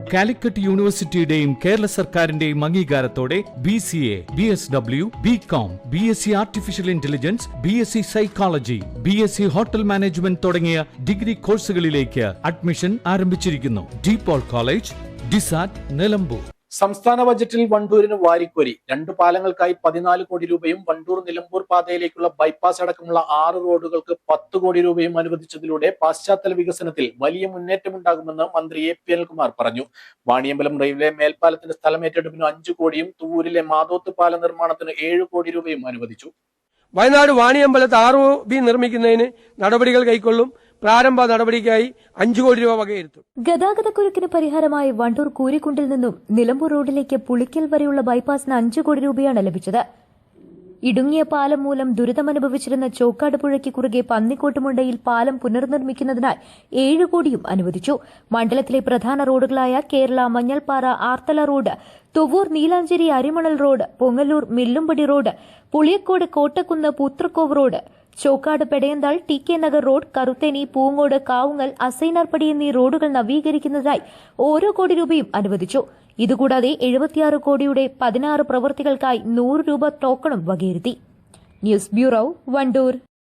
കാലിക്കറ്റ് യൂണിവേഴ്സിറ്റിയുടെയും കേരള സർക്കാരിന്റെയും അംഗീകാരത്തോടെ BCA, BSW, BCom, BSc artificial intelligence, BSc psychology, BSc hotel management തുടങ്ങിയ ഡിഗ്രി കോഴ്സുകളിലേക്ക് അഡ്മിഷൻ ആരംഭിച്ചിരിക്കുന്നു. DPOL കോളേജ്, ഡിസാറ്റ്, നിലമ്പൂർ. സംസ്ഥാന ബജറ്റിൽ വണ്ടൂരിന് വാരിക്കോരി. 2 പാലങ്ങൾക്കായി 14 കോടി രൂപയും വണ്ടൂർ നിലമ്പൂർ പാതയിലേക്കുള്ള ബൈപ്പാസ് അടക്കമുള്ള 6 റോഡുകൾക്ക് 10 കോടി രൂപയും അനുവദിച്ചതിലൂടെ പശ്ചാത്തല വികസനത്തിൽ വലിയ മുന്നേറ്റമുണ്ടാകുമെന്ന് മന്ത്രി AP അനിൽകുമാർ പറഞ്ഞു. വാണിയമ്പലം റെയിൽവേ മേൽപ്പാലത്തിന്റെ സ്ഥലമേറ്റെടുപ്പിന് 5 കോടിയും തൂരിലെ മാതോത്ത് പാല നിർമ്മാണത്തിന് 7 കോടി രൂപയും അനുവദിച്ചു. വയനാട് വാണിയമ്പലത്ത് ROB നിർമ്മിക്കുന്നതിന് നടപടികൾ കൈക്കൊള്ളും. പ്രാരംഭ നടപടിക്കായി 5 കോടി രൂപ വകയിരുത്തും. ഗതാഗതക്കുരുക്കിന് പരിഹാരമായി വണ്ടൂർ കൂരിക്കുണ്ടിൽ നിന്നും നിലമ്പൂർ റോഡിലേക്ക് പുളിക്കൽ വരെയുള്ള ബൈപ്പാസിന് 5 കോടി രൂപയാണ് ലഭിച്ചത്. ഇടുങ്ങിയ പാലം മൂലം ദുരിതമനുഭവിച്ചിരുന്ന ചോക്കാട് പുഴയ്ക്ക് കുറുകെ പന്നിക്കോട്ടുമുണ്ടയിൽ പാലം പുനർനിർമ്മിക്കുന്നതിനായി 7 കോടിയും അനുവദിച്ചു. മണ്ഡലത്തിലെ പ്രധാന റോഡുകളായ Kerala Manjalpara Arthala road, Thuvvur Neelancheri Arimanal road, Pongallur Millumpadi road, Puliyakode Kottakkunnu Poothrakkovu road, Chokkad Pedayanthal TK Nagar road, Karutheni Poongode Kavungal Asainarppadi എന്നീ റോഡുകൾ നവീകരിക്കുന്നതിനായി 1 കോടി രൂപയും അനുവദിച്ചു. ഇതുകൂടാതെ 76 കോടിയുടെ 16 പ്രവൃത്തികൾക്കായി 100 രൂപ ടോക്കണും വകയിരുത്തി. News bureau, Wandoor.